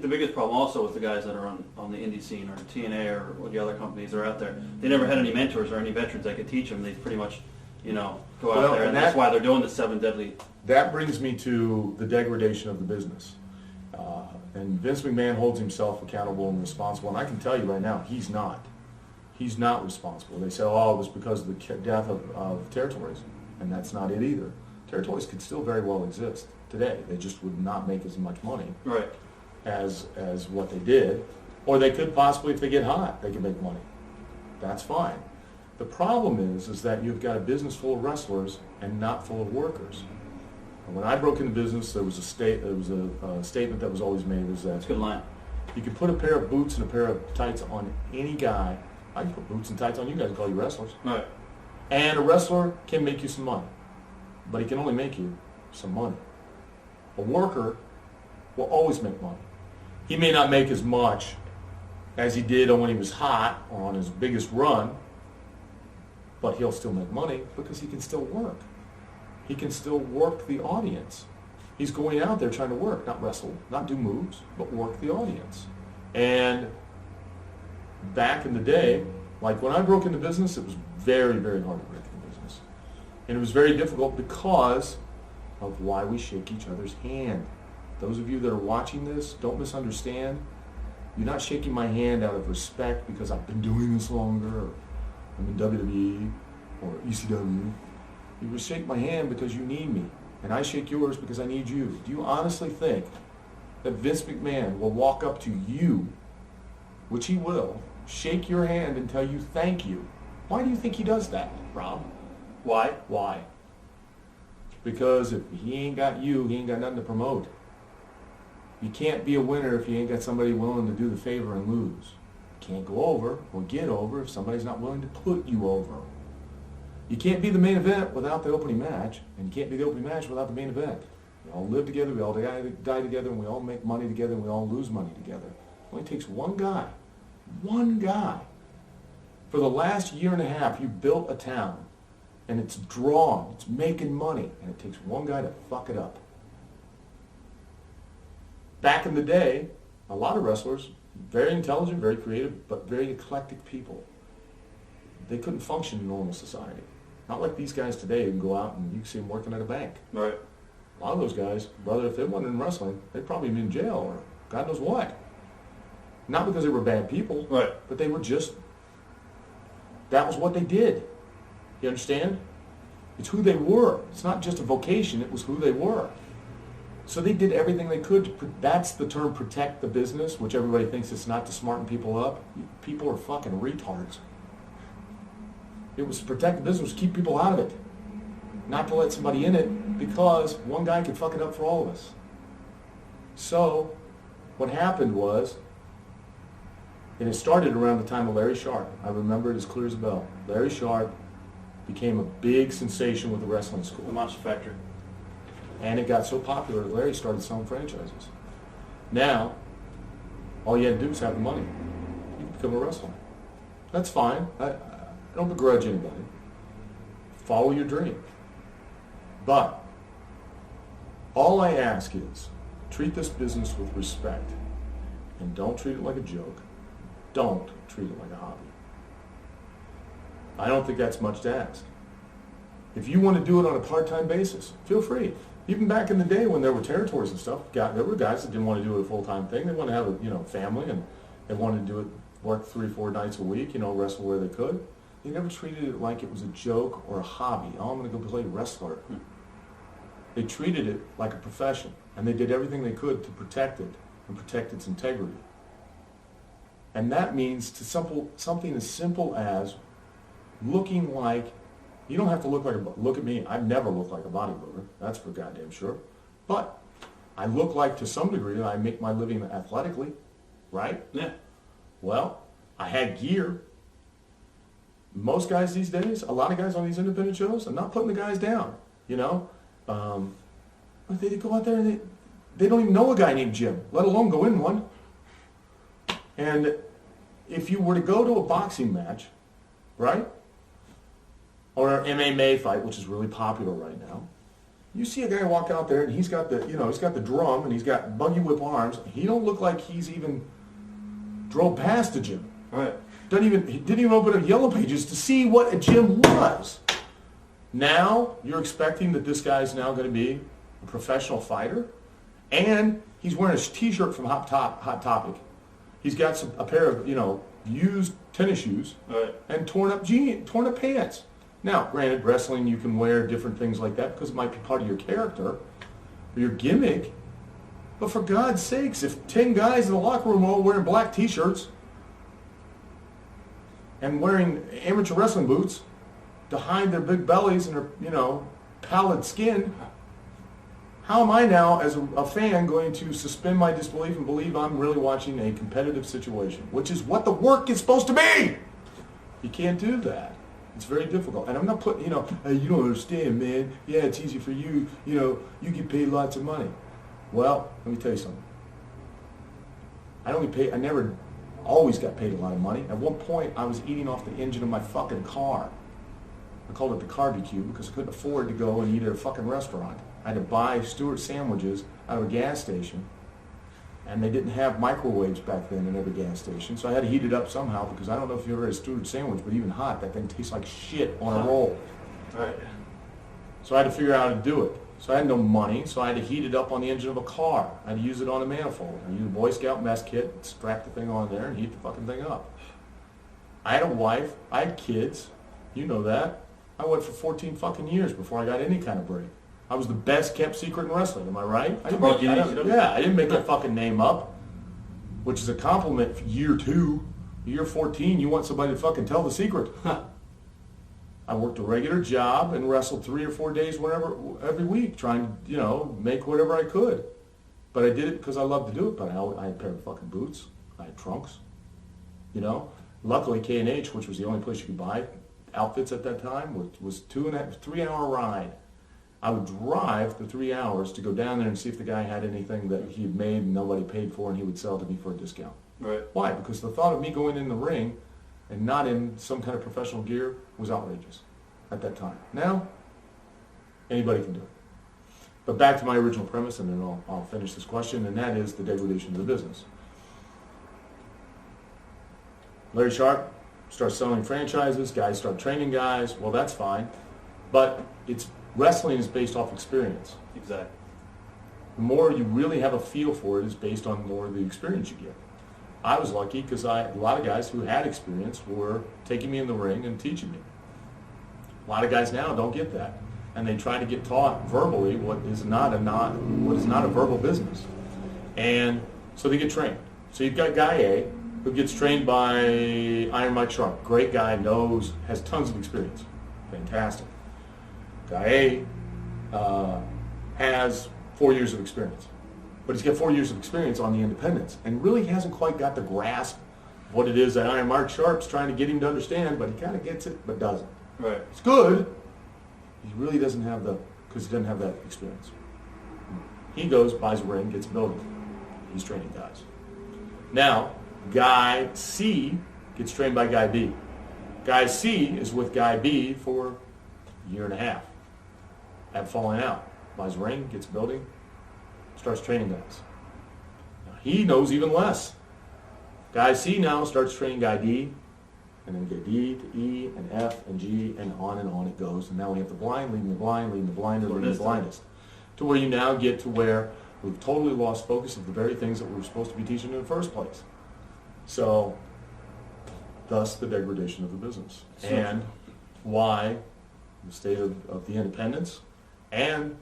The biggest problem also with the guys that are on the indie scene or TNA or the other companies that are out there, they never had any mentors or any veterans that could teach them. They pretty much, go out there, and that's why they're doing the 7 deadly. That brings me to the degradation of the business. And Vince McMahon holds himself accountable and responsible, and I can tell you right now, he's not. He's not responsible. They say, oh, it was because of the death of territories, and that's not it either. Territories could still very well exist today. They just would not make as much money as what they did. Or they could possibly, if they get hot, they could make money. That's fine. The problem is that you've got a business full of wrestlers and not full of workers. And when I broke into business, there was a statement that was always made, was that that's a good line. You can put a pair of boots and a pair of tights on any guy. I can put boots and tights on you guys and call you wrestlers. Right. And a wrestler can make you some money, but he can only make you some money. A worker will always make money. He may not make as much as he did when he was hot or on his biggest run, but he'll still make money because he can still work. He can still work the audience. He's going out there trying to work, not wrestle, not do moves, but work the audience. And back in the day, like when I broke into business, it was very, very hard to break into business. And it was very difficult because of why we shake each other's hand. Those of you that are watching this, don't misunderstand. You're not shaking my hand out of respect because I've been doing this longer, or I'm in WWE or ECW. You will shake my hand because you need me, and I shake yours because I need you. Do you honestly think that Vince McMahon will walk up to you, which he will, shake your hand and tell you thank you? Why do you think he does that, Rob? Why? Why? Because if he ain't got you, he ain't got nothing to promote. You can't be a winner if you ain't got somebody willing to do the favor and lose. You can't go over or get over if somebody's not willing to put you over. You can't be the main event without the opening match, and you can't be the opening match without the main event. We all live together, we all die together, and we all make money together, and we all lose money together. It only takes one guy. For the last year and a half, you built a town, and it's drawn, it's making money, and it takes one guy to fuck it up. Back in the day, a lot of wrestlers, very intelligent, very creative, but very eclectic people. They couldn't function in normal society. Not like these guys today who can go out and you can see them working at a bank. Right. A lot of those guys, brother, if they weren't in wrestling, they'd probably be in jail or God knows what. Not because they were bad people, right, but they were just, that was what they did. You understand? It's who they were. It's not just a vocation, it was who they were. So they did everything they could. That's the term protect the business, which everybody thinks it's not to smarten people up. People are fucking retards. It was to protect the business, keep people out of it. Not to let somebody in it because one guy could fuck it up for all of us. So what happened was, and it started around the time of Larry Sharpe. I remember it as clear as a bell. Larry Sharpe became a big sensation with the wrestling school. The Monster Factory. And it got so popular that Larry started selling franchises. Now, all you had to do was have the money. You could become a wrestler. That's fine. I don't begrudge anybody. Follow your dream. But all I ask is treat this business with respect. And don't treat it like a joke. Don't treat it like a hobby. I don't think that's much to ask. If you want to do it on a part-time basis, feel free. Even back in the day when there were territories and stuff, there were guys that didn't want to do it a full-time thing. They wanted to have a family, and they wanted to do it, work 3-4 nights a week, wrestle where they could. They never treated it like it was a joke or a hobby. Oh, I'm going to go play wrestler. They treated it like a profession, and they did everything they could to protect it and protect its integrity. And that means to something as simple as looking like, you don't have to look at me. I've never looked like a bodybuilder. That's for goddamn sure. But I look like, to some degree, I make my living athletically, right? Yeah. Well, I had gear. Most guys these days, a lot of guys on these independent shows, I'm not putting the guys down, but they go out there and they don't even know a guy named Jim, let alone go in one. And if you were to go to a boxing match, right? Or an MMA fight, which is really popular right now, You see a guy walk out there and he's got the drum and he's got buggy whip arms. He don't look like he's even drove past a gym. Right. He didn't even open up Yellow Pages to see what a gym was. Now you're expecting that this guy's now going to be a professional fighter, and he's wearing a T-shirt from Hot Topic. He's got a pair of used tennis shoes, right, and torn up pants. Now, granted, wrestling you can wear different things like that because it might be part of your character or your gimmick. But for God's sakes, if 10 guys in the locker room are all wearing black T-shirts and wearing amateur wrestling boots to hide their big bellies and their, pallid skin, how am I now, as a fan, going to suspend my disbelief and believe I'm really watching a competitive situation, which is what the work is supposed to be? You can't do that. It's very difficult. And I'm not putting, hey, you don't understand, man. Yeah, it's easy for you. You get paid lots of money. Well, let me tell you something. I never always got paid a lot of money. At one point, I was eating off the engine of my fucking car. I called it the Carbecue because I couldn't afford to go and eat at a fucking restaurant. I had to buy Stewart sandwiches out of a gas station, and they didn't have microwaves back then in every gas station, so I had to heat it up somehow because I don't know if you ever had a Stewart sandwich, but even hot, that thing tastes like shit on a roll. Right. So I had to figure out how to do it. So I had no money, so I had to heat it up on the engine of a car. I had to use it on a manifold. I used a Boy Scout mess kit, strap the thing on there, and heat the fucking thing up. I had a wife. I had kids. You know that. I went for 14 fucking years before I got any kind of break. I was the best kept secret in wrestling. Am I right? I didn't make that fucking name up, which is a compliment for year 2. Year 14, you want somebody to fucking tell the secret. I worked a regular job and wrestled 3 or 4 days every week, trying to, make whatever I could. But I did it because I loved to do it. But I had a pair of fucking boots. I had trunks. Luckily K&H, which was the only place you could buy outfits at that time, was 3-hour ride. I would drive the 3 hours to go down there and see if the guy had anything that he had made and nobody paid for, and he would sell it to me for a discount. Right. Why? Because the thought of me going in the ring and not in some kind of professional gear was outrageous at that time. Now, anybody can do it. But back to my original premise, and then I'll finish this question, and that is the degradation of the business. Larry Sharpe starts selling franchises, guys start training guys. Well, that's fine, but wrestling is based off experience. Exactly. The more you really have a feel for it is based on more of the experience you get. I was lucky because a lot of guys who had experience were taking me in the ring and teaching me. A lot of guys now don't get that, and they try to get taught verbally what is not a verbal business, and so they get trained. So you've got Guy A, who gets trained by Iron Mike Sharpe. Great guy, has tons of experience. Fantastic. Guy A has 4 years of experience. But he's got 4 years of experience on the independents and really hasn't quite got the grasp of what it is that Iron Mike Sharpe's trying to get him to understand, but he kind of gets it, but doesn't. Right. It's good. He really doesn't have because he doesn't have that experience. He goes, buys a ring, gets a building. He's training guys. Now, Guy C gets trained by Guy B. Guy C is with Guy B for a year and a half. Have fallen out. Buys a ring, gets a building, starts training guys. Now, he knows even less. Guy C now starts training Guy D, and then Guy D to E and F and G, and on it goes. And now we have the blind leading the blind, leading the blinder, leading the blindest. To where you now get to where we've totally lost focus of the very things that we were supposed to be teaching in the first place. So, thus the degradation of the business. And why the state of the independents, and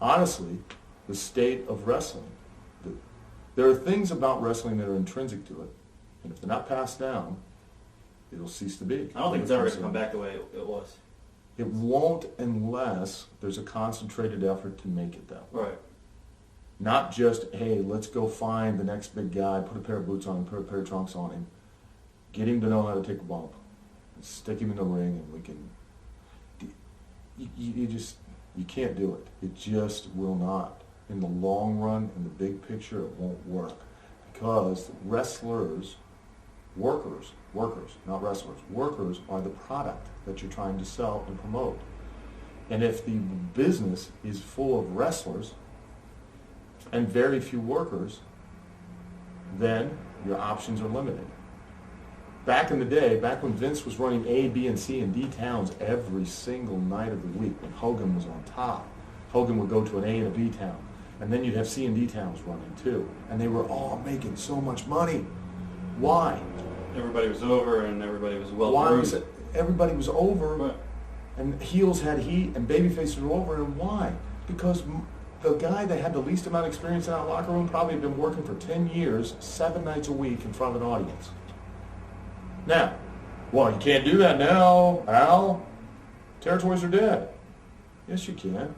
honestly, the state of wrestling. There are things about wrestling that are intrinsic to it, and if they're not passed down, it'll cease to be. I don't think it's ever going to come back the way it was. It won't unless there's a concentrated effort to make it that way. Right. Not just, hey, let's go find the next big guy, put a pair of boots on him, put a pair of trunks on him, get him to know how to take a bump, and stick him in the ring, and we can... You can't do it. It just will not. In the long run, in the big picture, it won't work. Because workers, not wrestlers, workers are the product that you're trying to sell and promote. And if the business is full of wrestlers and very few workers, then your options are limited. Back in the day, back when Vince was running A, B, and C and D towns every single night of the week, when Hogan was on top, Hogan would go to an A and a B town. And then you'd have C and D towns running too. And they were all making so much money. Why? Everybody was over and everybody was well Why groomed. was it? Everybody was over, Right. and heels had heat, and babyfaces were over. And why? Because the guy that had the least amount of experience in that locker room probably had been working for 10 years, 7 nights a week in front of an audience. Now, well, you can't do that now, Al. Territories are dead. Yes, you can.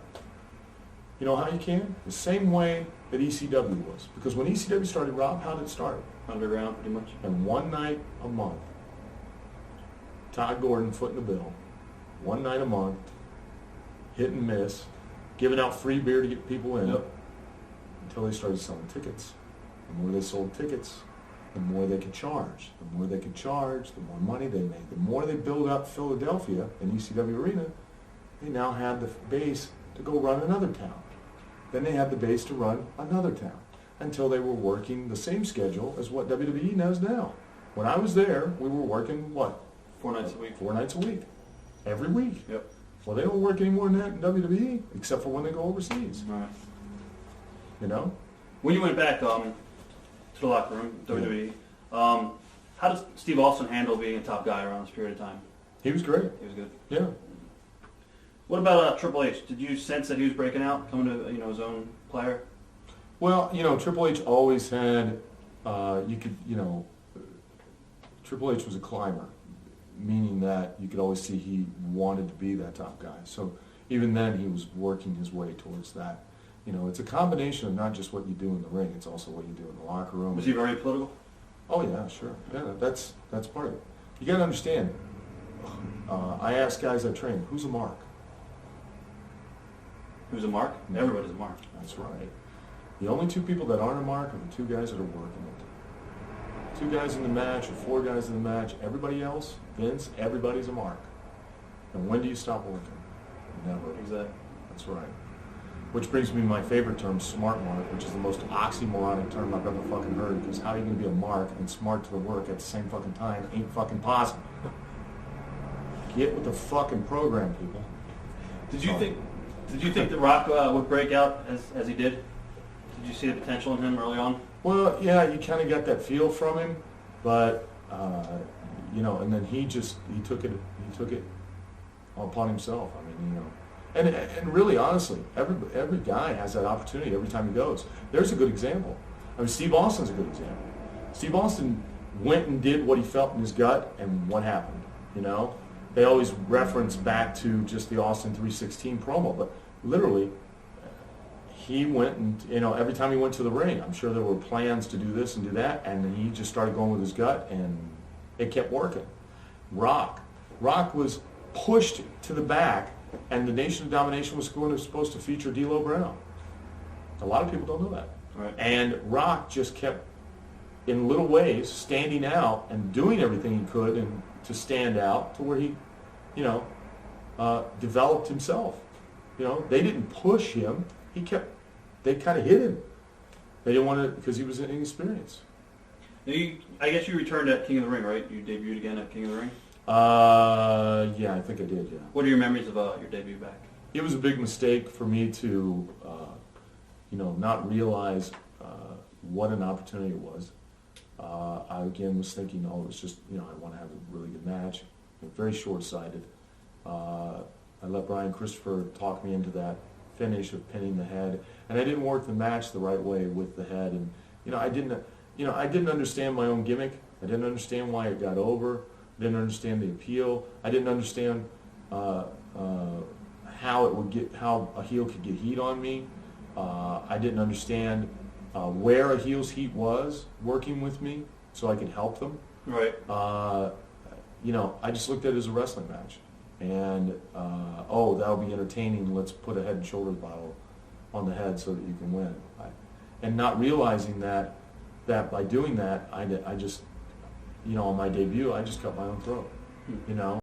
You know how you can? The same way that ECW was. Because when ECW started, Rob, how did it start? Underground, pretty much. And one night a month, Todd Gordon footing the bill, one night a month, hit and miss, giving out free beer to get people in, Yep. until they started selling tickets. The more they sold tickets, the more they could charge. The more they could charge, the more money they made. The more they built up Philadelphia in ECW Arena, they now had the base to go run another town. Then they had the base to run another town, until they were working the same schedule as what WWE does now. When I was there, we were working, what? 4 nights a week. 4 nights a week. Every week. Yep. Well, they don't work any more than that in WWE, except for when they go overseas. All right. You know? When you went back to the locker room, WWE, how does Steve Austin handle being a top guy around this period of time? He was great. He was good. Yeah. What about Triple H? Did you sense that he was breaking out, coming to his own player? Well, Triple H always had, Triple H was a climber, meaning that you could always see he wanted to be that top guy. So even then he was working his way towards that. It's a combination of not just what you do in the ring, it's also what you do in the locker room. Was he very political? Oh yeah, sure. Yeah, that's part of it. You got to understand, I ask guys I train, who's a mark? Who's a mark? Everybody's a mark. That's right. The only 2 people that aren't a mark are the 2 guys that are working it. 2 guys in the match or 4 guys in the match. Everybody else, Vince, everybody's a mark. And when do you stop working? Never. Exactly. That's right. Which brings me to my favorite term, smart mark, which is the most oxymoronic term I've ever fucking heard, because how are you going to be a mark and smart to the work at the same fucking time? Ain't fucking possible. Get with the fucking program, people. Did you think that Rock would break out as he did? Did you see the potential in him early on? Well, yeah, you kind of got that feel from him, but and then he took it upon himself. I mean, and really, honestly, every guy has that opportunity every time he goes. There's a good example. I mean, Steve Austin's a good example. Steve Austin went and did what he felt in his gut, and what happened? They always reference back to just the Austin 316 promo, but literally, he went and, every time he went to the ring, I'm sure there were plans to do this and do that, and then he just started going with his gut, and it kept working. Rock was pushed to the back, and the Nation of Domination was supposed to feature D'Lo Brown. A lot of people don't know that. Right. And Rock just kept, in little ways, standing out and doing everything he could and to stand out to where he, developed himself. They didn't push him. They kind of hit him. They didn't want to, because he was inexperienced. Now I guess you returned at King of the Ring, right? You debuted again at King of the Ring? Yeah, I think I did, yeah. What are your memories of your debut back? It was a big mistake for me to, not realize what an opportunity it was. I, again, was thinking, it was just, I want to have a really good match. Very short-sighted. I let Brian Christopher talk me into that finish of pinning the head, and I didn't work the match the right way with the head, and I didn't understand my own gimmick. I didn't understand why it got over. I didn't understand the appeal. I didn't understand how a heel could get heat on me. I didn't understand where a heel's heat was working with me, so I could help them. Right. I just looked at it as a wrestling match. And, that'll be entertaining. Let's put a Head and Shoulders bottle on the head so that you can win. And not realizing that by doing that, I just, on my debut, I just cut my own throat,